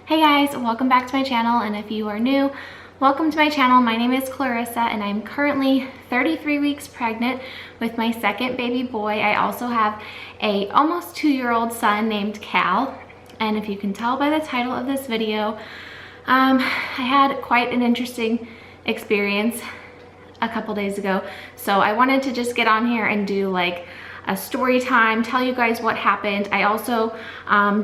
Hey guys, welcome back to my channel, and if you are new, welcome to my channel. My name is Clarissa and I'm currently 33 weeks pregnant with my second baby boy. I also have a almost 2-year-old son named Cal, and if you can tell by the title of this video, I had quite an interesting experience a couple days ago. So I wanted to just get on here and do like a story time, tell you guys what happened. I also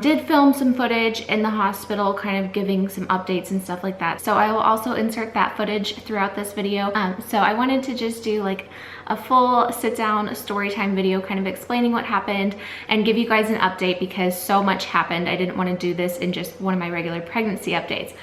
did film some footage in the hospital, kind of giving some updates and stuff like that. So I will also insert that footage throughout this video. So I wanted to just do like a full sit down story time video, kind of explaining what happened and give you guys an update because so much happened. I didn't want to do this in just one of my regular pregnancy updates.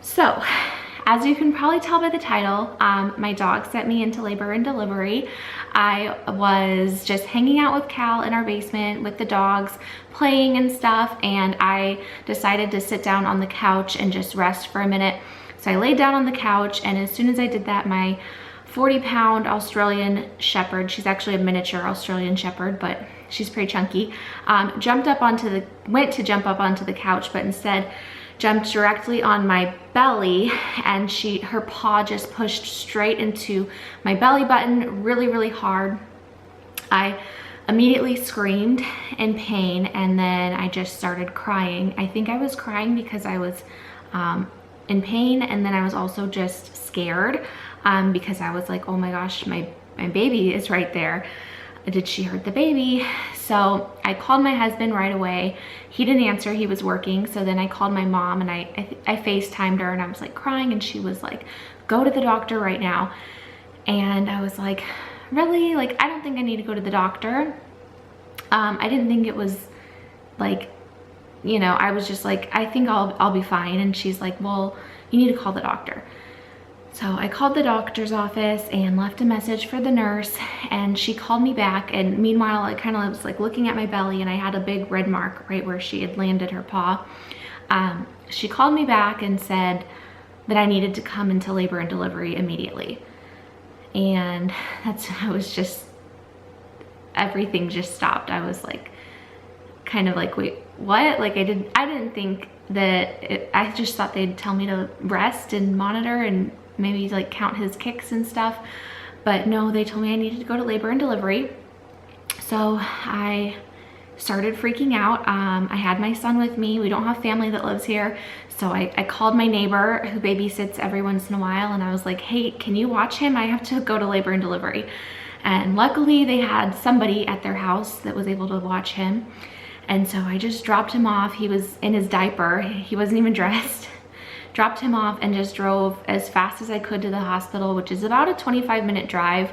So, as you can probably tell by the title, my dog sent me into labor and delivery. I was just hanging out with Cal in our basement with the dogs, playing and stuff, and I decided to sit down on the couch and just rest for a minute. So I laid down on the couch, and as soon as I did that, my 40-pound Australian Shepherd, she's actually a miniature Australian Shepherd, but she's pretty chunky, went to jump up onto the couch, but instead jumped directly on my belly, and her paw just pushed straight into my belly button really hard. I immediately screamed in pain, and then I just started crying. I think I was crying because I was in pain, and then I was also just scared because I was like, oh my gosh, my baby is right there. Did she hurt the baby? So I called my husband right away. He didn't answer, he was working. So then I called my mom, and I FaceTimed her, and I was like crying, and she was like, go to the doctor right now. And I was like, really? Like, I don't think I need to go to the doctor. I didn't think it was like, you know, I was just like, I think I'll be fine. And she's like, well, you need to call the doctor. So I called the doctor's office and left a message for the nurse, and she called me back. And meanwhile, I kind of was like looking at my belly, and I had a big red mark right where she had landed her paw. She called me back and said that I needed to come into labor and delivery immediately. And everything just stopped. I was like, kind of like, wait, what? Like I didn't think that I just thought they'd tell me to rest and monitor and maybe like count his kicks and stuff, but no, they told me I needed to go to labor and delivery. So I started freaking out. I had my son with me. We don't have family that lives here, so I called my neighbor who babysits every once in a while, and I was like, hey, can you watch him? I have to go to labor and delivery. And luckily they had somebody at their house that was able to watch him. And so I just dropped him off. He was in his diaper. He wasn't even dressed. Dropped him off and just drove as fast as I could to the hospital, which is about a 25-minute drive.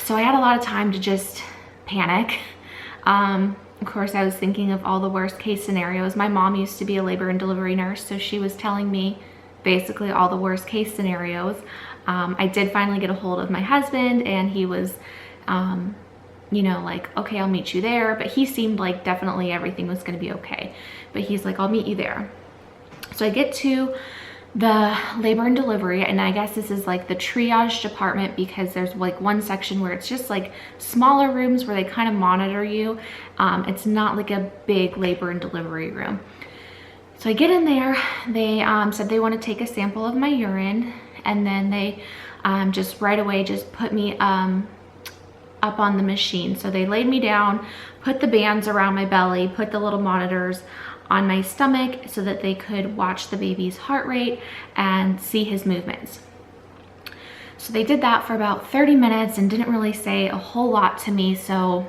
So I had a lot of time to just panic. Of course, I was thinking of all the worst case scenarios. My mom used to be a labor and delivery nurse, so she was telling me basically all the worst case scenarios. I did finally get a hold of my husband, and he was, you know, like, okay, I'll meet you there. But he seemed like definitely everything was gonna be okay. But he's like, I'll meet you there. So I get to the labor and delivery, and I guess this is like the triage department because there's like one section where it's just like smaller rooms where they kind of monitor you. It's not like a big labor and delivery room. So I get in there. They said they want to take a sample of my urine, and then they just right away just put me up on the machine. So they laid me down, put the bands around my belly, put the little monitors on my stomach so that they could watch the baby's heart rate and see his movements. So they did that for about 30 minutes and didn't really say a whole lot to me, so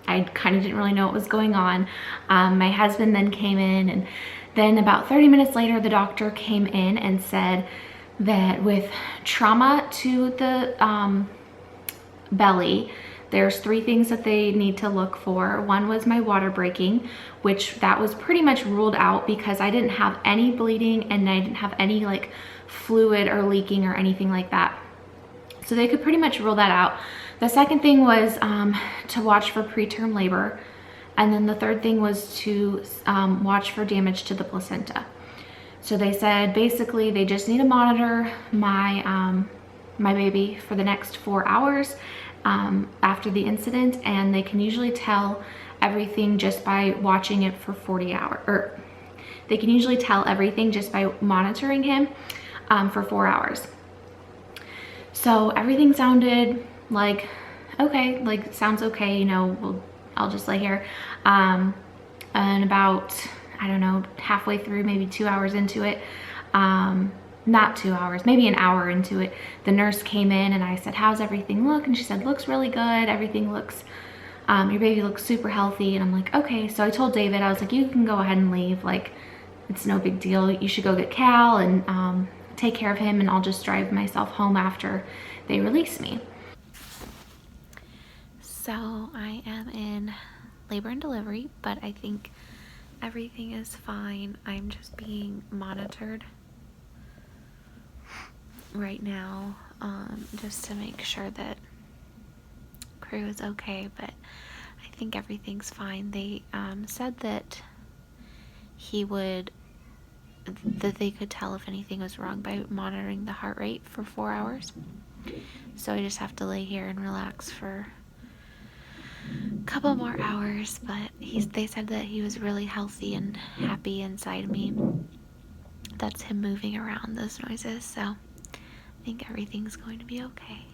I kind of didn't really know what was going on. My husband then came in, and then about 30 minutes later the doctor came in and said that with trauma to the belly, there's 3 things that they need to look for. One was my water breaking, which that was pretty much ruled out because I didn't have any bleeding and I didn't have any like fluid or leaking or anything like that. So they could pretty much rule that out. The second thing was to watch for preterm labor. And then the third thing was to watch for damage to the placenta. So they said basically they just need to monitor my baby for the next 4 hours after the incident, and they can usually tell everything just by watching it for 40 hours, or They can usually tell everything just by monitoring him for 4 hours. So everything sounded like, okay, like sounds okay, you know, I'll just lay here. And about, I don't know, halfway through, maybe 2 hours into it, not 2 hours, maybe an hour into it, the nurse came in and I said, how's everything look? And she said, looks really good. Everything looks, your baby looks super healthy. And I'm like, okay. So I told David, I was like, you can go ahead and leave. Like, it's no big deal. You should go get Cal and take care of him, and I'll just drive myself home after they release me. So I am in labor and delivery, but I think everything is fine. I'm just being monitored right now, just to make sure that Crew is okay, but I think everything's fine. They said that they could tell if anything was wrong by monitoring the heart rate for 4 hours. So I just have to lay here and relax for a couple more hours, but they said that he was really healthy and happy inside me. That's him moving around, those noises, so I think everything's going to be okay.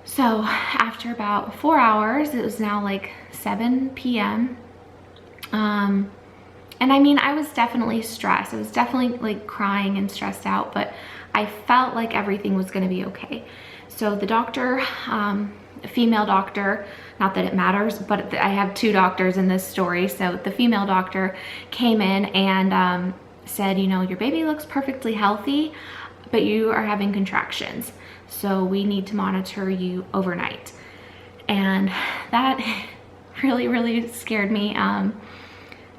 So after about 4 hours, it was now like 7 p.m. And I mean, I was definitely stressed. I was definitely like crying and stressed out, but I felt like everything was going to be okay. So the doctor, a female doctor, not that it matters, but I have 2 doctors in this story. So the female doctor came in and said, you know, your baby looks perfectly healthy, but you are having contractions. So we need to monitor you overnight. And that really, really scared me. I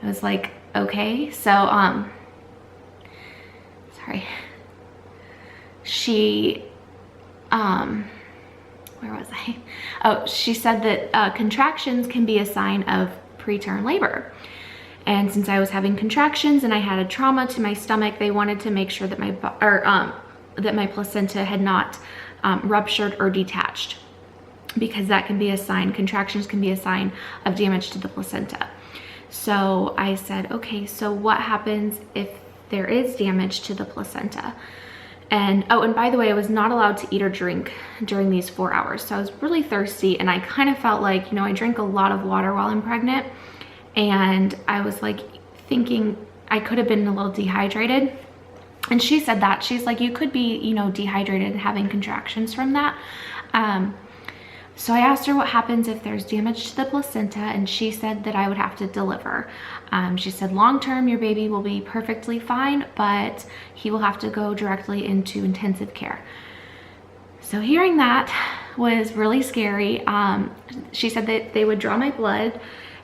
was like, okay. So, sorry. She, where was I? Oh, she said that contractions can be a sign of preterm labor. And since I was having contractions and I had a trauma to my stomach, they wanted to make sure that my placenta had not ruptured or detached, because that can be a sign, contractions can be a sign of damage to the placenta. So I said, okay, so what happens if there is damage to the placenta? And oh, and by the way, I was not allowed to eat or drink during these 4 hours. So I was really thirsty, and I kind of felt like, you know, I drink a lot of water while I'm pregnant, and I was like thinking I could have been a little dehydrated. And she said that, she's like, you could be, you know, dehydrated and having contractions from that. So I asked her what happens if there's damage to the placenta, and she said that I would have to deliver. She said long-term your baby will be perfectly fine, but he will have to go directly into intensive care. So hearing that was really scary. She said that they would draw my blood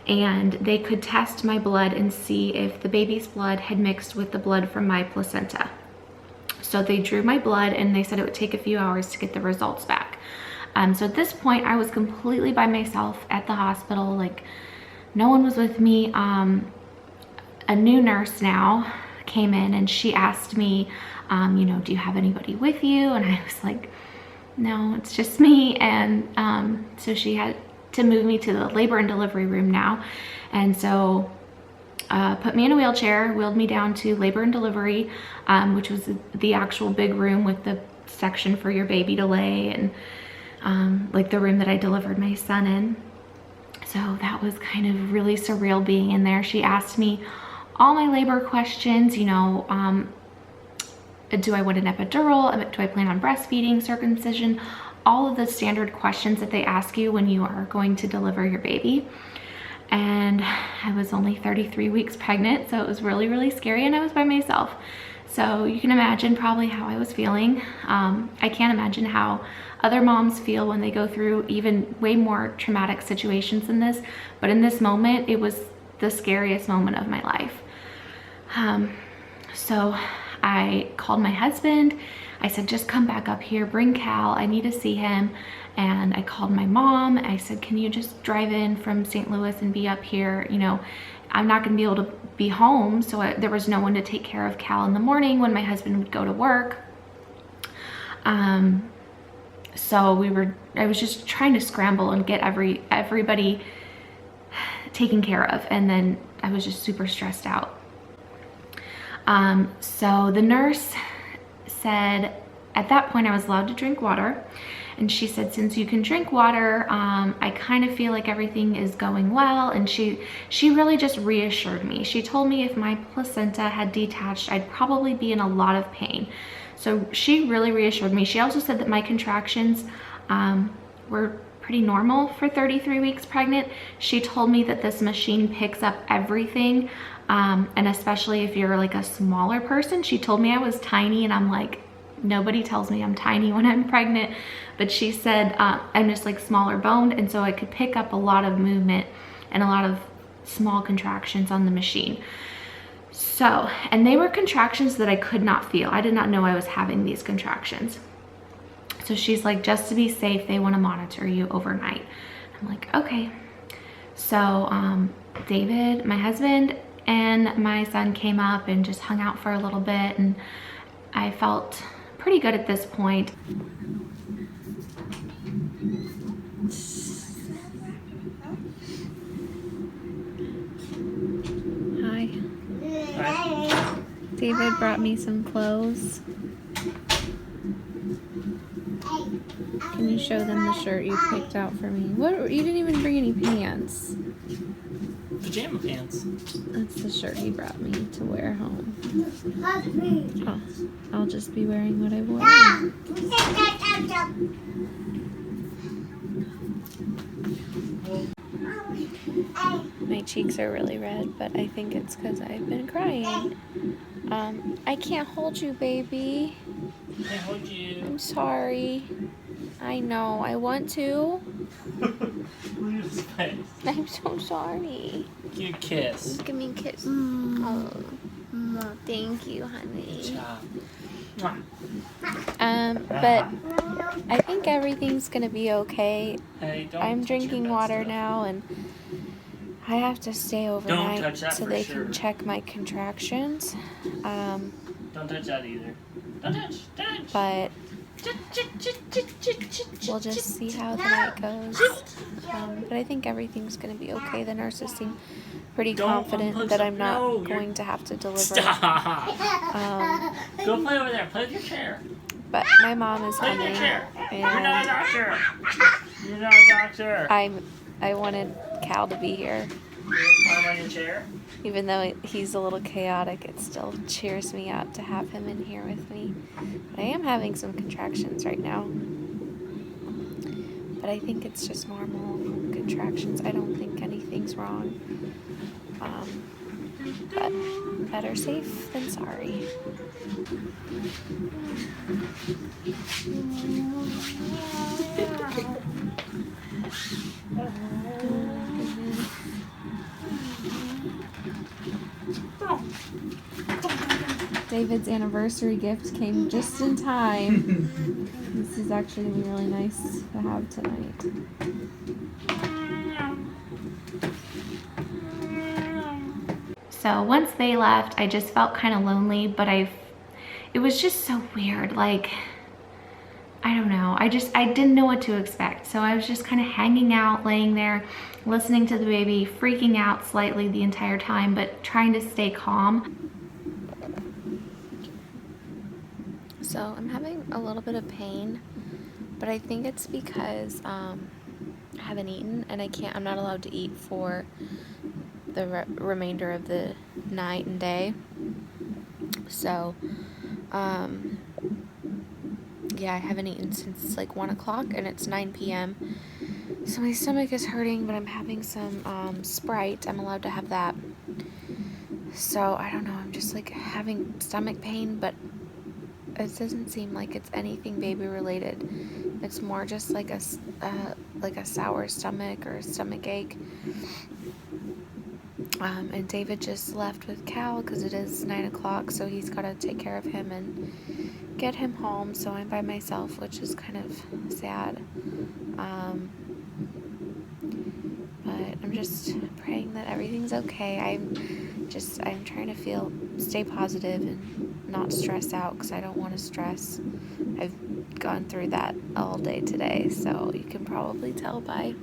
and they could test my blood and see if the baby's blood had mixed with the blood from my placenta. So they drew my blood and they said it would take a few hours to get the results back. So at this point I was completely by myself at the hospital, like no one was with me. A new nurse now came in and she asked me, you know, do you have anybody with you? And I was like, no, it's just me. And so she had to move me to the labor and delivery room now. And so put me in a wheelchair, wheeled me down to labor and delivery, which was the actual big room with the section for your baby to lay, and like the room that I delivered my son in. So that was kind of really surreal being in there. She asked me all my labor questions, you know, do I want an epidural? Do I plan on breastfeeding, circumcision? All of the standard questions that they ask you when you are going to deliver your baby. And I was only 33 weeks pregnant, so it was really, really scary, and I was by myself. So you can imagine probably how I was feeling. I can't imagine how other moms feel when they go through even way more traumatic situations than this, but in this moment, it was the scariest moment of my life. So I called my husband. I said, just come back up here, bring Cal, I need to see him. And I called my mom. I said, can you just drive in from St. Louis and be up here? You know, I'm not gonna be able to be home. So there was no one to take care of Cal in the morning when my husband would go to work. So I was just trying to scramble and get everybody taken care of. And then I was just super stressed out. So the nurse said at that point I was allowed to drink water. And she said, since you can drink water, I kind of feel like everything is going well. And she really just reassured me. She told me if my placenta had detached, I'd probably be in a lot of pain. So she really reassured me. She also said that my contractions were pretty normal for 33 weeks pregnant. She told me that this machine picks up everything. And especially if you're like a smaller person. She told me I was tiny, and I'm like, nobody tells me I'm tiny when I'm pregnant. But she said I'm just like smaller boned, and so I could pick up a lot of movement and a lot of small contractions on the machine. So, and they were contractions that I could not feel. I did not know I was having these contractions. So she's like, just to be safe, they want to monitor you overnight. I'm like, okay. So David, my husband, and my son came up and just hung out for a little bit, and I felt pretty good at this point. Hi. Hi. David brought me some clothes. Can you show them the shirt you picked out for me? What? You didn't even bring any pants. Pajama pants. That's the shirt he brought me to wear home. Oh, I'll just be wearing what I wore. My cheeks are really red, but I think it's because I've been crying. I can't hold you, baby. I can't hold you. I'm sorry. I know. I want to. Look at his face. I'm so sorry. Give you a kiss. Give me a kiss. Oh, thank you, honey. But I think everything's gonna be okay. Hey, don't I'm touch drinking your water stuff. now, and I have to stay overnight touch that so for they sure. can check my contractions. Don't touch that either. Don't touch. But we'll just see how the night goes. But I think everything's gonna be okay. The nurses seem pretty confident that I'm not going to have to deliver. Stop. Go play over there. Play with your chair. But my mom is Play with your coming, chair. You're not a and doctor. You're not a doctor. I wanted Cal to be here. You climb on your chair. Even though he's a little chaotic, it still cheers me up to have him in here with me. But I am having some contractions right now. But I think it's just normal contractions. I don't think anything's wrong. But better safe than sorry. David's anniversary gift came just in time. This is actually going to be really nice to have tonight. So once they left, I just felt kind of lonely, but it was just so weird. Like, I don't know. I didn't know what to expect. So I was just kind of hanging out, laying there, listening to the baby, freaking out slightly the entire time, but trying to stay calm. So I'm having a little bit of pain, but I think it's because I haven't eaten, and I'm not allowed to eat for the remainder of the night and day. So, yeah, I haven't eaten since like 1 o'clock, and it's 9 p.m. So my stomach is hurting, but I'm having some Sprite. I'm allowed to have that. So I don't know, I'm just like having stomach pain, but it doesn't seem like it's anything baby related. It's more just like a sour stomach or a stomach ache. And David just left with Cal because it is 9 o'clock, so he's got to take care of him and get him home. So I'm by myself, which is kind of sad. But I'm just praying that everything's okay. I'm trying to stay positive and not stress out, because I don't want to stress. I've gone through that all day today, so you can probably tell by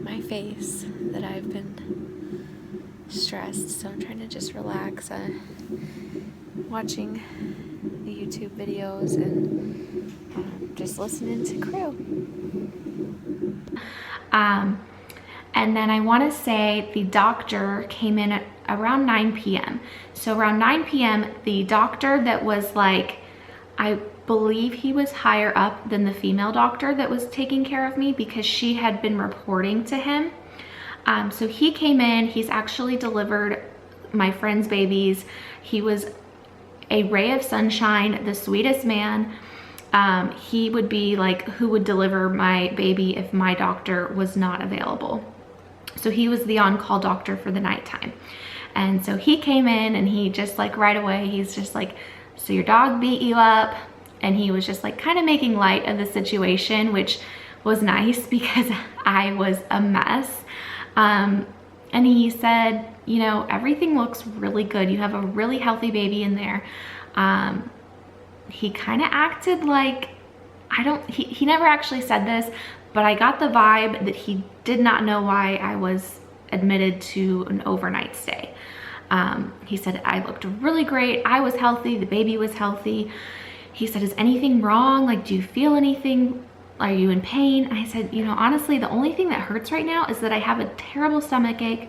my face that I've been stressed, so I'm trying to just relax, watching the YouTube videos and just listening to Crew. And then I want to say the doctor came in at around 9 p.m. So around 9 p.m., the doctor that was like, I believe he was higher up than the female doctor that was taking care of me, because she had been reporting to him. So he came in, he's actually delivered my friend's babies. He was a ray of sunshine, the sweetest man. He would be like who would deliver my baby if my doctor was not available. So he was the on-call doctor for the nighttime. And so he came in and he just like right away, he's just like, so your dog beat you up? And he was just like kind of making light of the situation, which was nice because I was a mess. And he said, you know, everything looks really good. You have a really healthy baby in there. He kind of acted like, he never actually said this, but I got the vibe that he did not know why I was admitted to an overnight stay. He said, I looked really great. I was healthy. The baby was healthy. He said, is anything wrong? Like, do you feel anything? Are you in pain? I said, you know, honestly, the only thing that hurts right now is that I have a terrible stomach ache,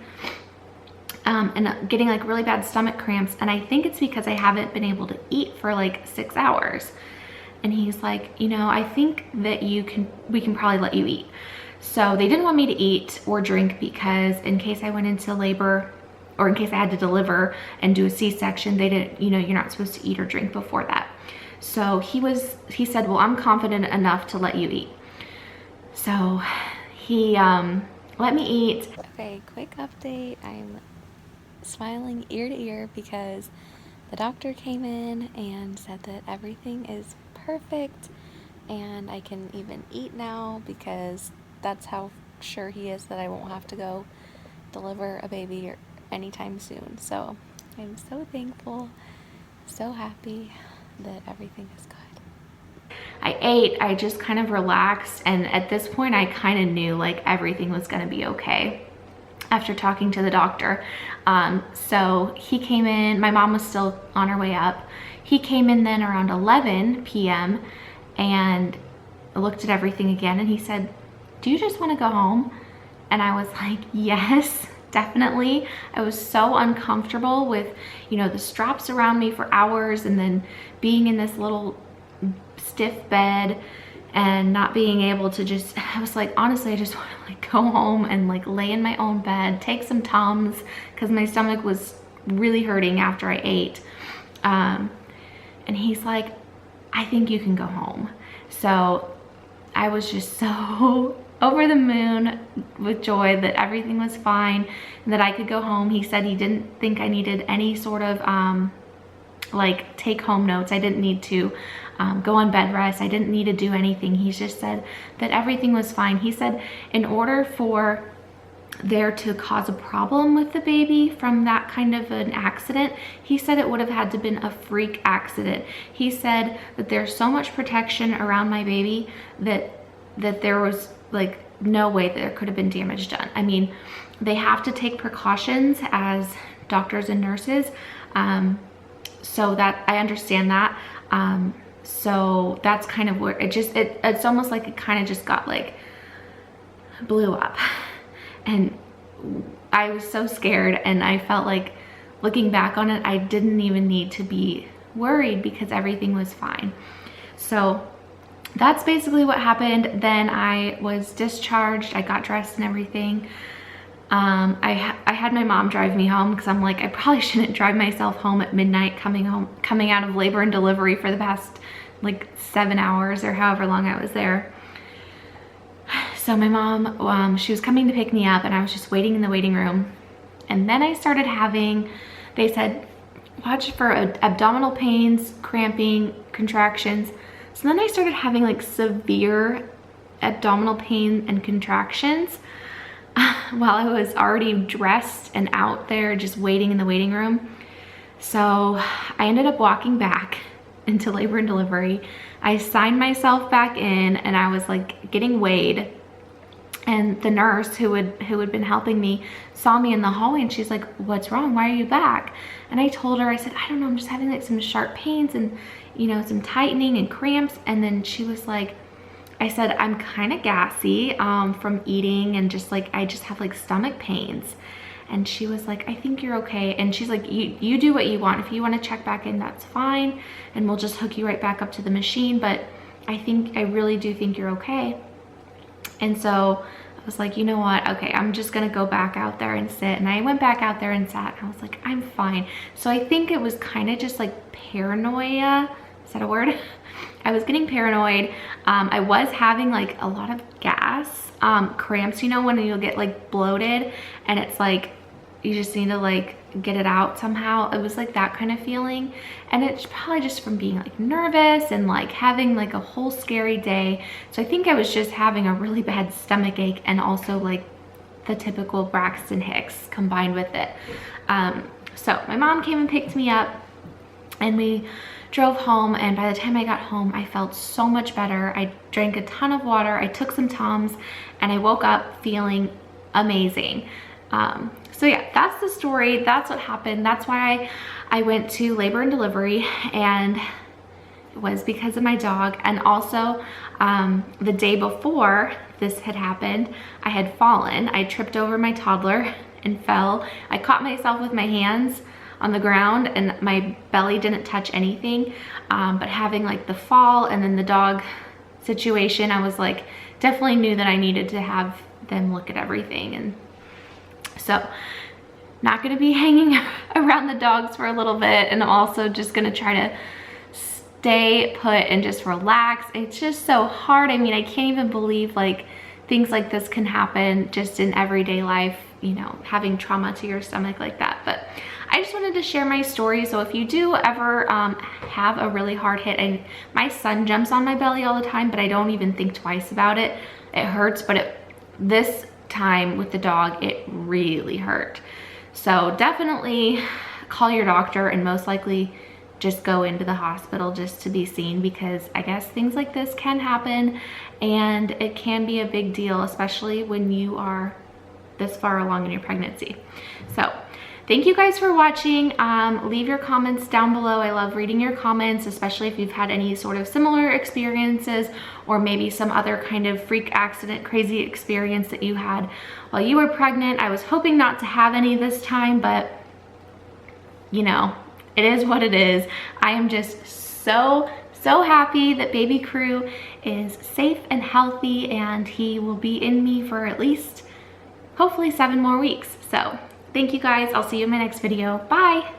and getting like really bad stomach cramps. And I think it's because I haven't been able to eat for like 6 hours. And he's like, you know, I think that we can probably let you eat. So they didn't want me to eat or drink because in case I went into labor or in case I had to deliver and do a C-section, they didn't, you know, you're not supposed to eat or drink before that. So he said, well, I'm confident enough to let you eat. So he let me eat. Okay, quick update. I'm smiling ear to ear because the doctor came in and said that everything is perfect and I can even eat now, because that's how sure he is that I won't have to go deliver a baby or anytime soon. So I'm so thankful, so happy that everything is good. I ate, I just kind of relaxed, and at this point I kind of knew like everything was going to be okay after talking to the doctor. So he came in, my mom was still on her way up. He came in then around 11 p.m. and looked at everything again, and he said, do you just want to go home? And I was like, yes, definitely. I was so uncomfortable with, you know, the straps around me for hours and then being in this little stiff bed and not being able to just, I was like, honestly, I just want to like go home and like lay in my own bed, take some Tums, because my stomach was really hurting after I ate. And he's like, I think you can go home. So I was just so over the moon with joy that everything was fine and that I could go home. He said he didn't think I needed any sort of like take home notes. I didn't need to go on bed rest. I didn't need to do anything. He just said that everything was fine. He said in order for there to cause a problem with the baby from that kind of an accident, he said it would have had to been a freak accident. He said that there's so much protection around my baby that there was like no way that there could have been damage done. I mean, they have to take precautions as doctors and nurses, so that I understand that. So that's kind of where it's almost like it kind of just got like blew up. And I was so scared, and I felt like looking back on it, I didn't even need to be worried because everything was fine. So that's basically what happened. Then I was discharged. I got dressed and everything. I had my mom drive me home because I'm like, I probably shouldn't drive myself home at midnight coming out of labor and delivery for the past like 7 hours or however long I was there. So my mom, she was coming to pick me up, and I was just waiting in the waiting room. And then I started having, they said, watch for abdominal pains, cramping, contractions. So then I started having like severe abdominal pain and contractions while I was already dressed and out there just waiting in the waiting room. So I ended up walking back into labor and delivery. I signed myself back in, and I was like getting weighed. And the nurse who had been helping me saw me in the hallway, and she's like, what's wrong? Why are you back? And I told her, I said, I don't know, I'm just having like some sharp pains and, you know, some tightening and cramps. And then she was like, I said, I'm kind of gassy from eating, and just like, I just have like stomach pains. And she was like, I think you're okay. And she's like, you do what you want. If you want to check back in, that's fine. And we'll just hook you right back up to the machine. But I really do think you're okay. And so I was like, you know what? Okay, I'm just gonna go back out there and sit. And I went back out there and sat, and I was like, I'm fine. So I think it was kind of just like paranoia. Is that a word? I was getting paranoid. I was having like a lot of gas, cramps, you know, when you'll get like bloated and it's like, you just need to like get it out somehow. It was like that kind of feeling. And it's probably just from being like nervous and like having like a whole scary day. So I think I was just having a really bad stomach ache, and also like the typical Braxton Hicks combined with it. So my mom came and picked me up, and we drove home, and by the time I got home, I felt so much better. I drank a ton of water, I took some Tums, and I woke up feeling amazing. So yeah, that's the story. That's what happened. That's why I went to labor and delivery, and it was because of my dog. And also the day before this had happened, I had fallen. I tripped over my toddler and fell. I caught myself with my hands on the ground, and my belly didn't touch anything. But having like the fall and then the dog situation, I was like, definitely knew that I needed to have them look at everything. And so not gonna be hanging around the dogs for a little bit, and I'm also just gonna try to stay put and just relax. It's just so hard. I mean, I can't even believe like things like this can happen just in everyday life, you know, having trauma to your stomach like that. But I just wanted to share my story. So if you do ever have a really hard hit, and my son jumps on my belly all the time, but I don't even think twice about it. It hurts, but this time with the dog, it really hurt. So definitely call your doctor, and most likely just go into the hospital just to be seen, because I guess things like this can happen, and it can be a big deal, especially when you are this far along in your pregnancy. So thank you guys for watching. Leave your comments down below. I love reading your comments, especially if you've had any sort of similar experiences, or maybe some other kind of freak accident, crazy experience that you had while you were pregnant. I was hoping not to have any this time, but you know, it is what it is. I am just so happy that baby Crew is safe and healthy, and he will be in me for at least hopefully 7 more weeks. So thank you guys. I'll see you in my next video. Bye.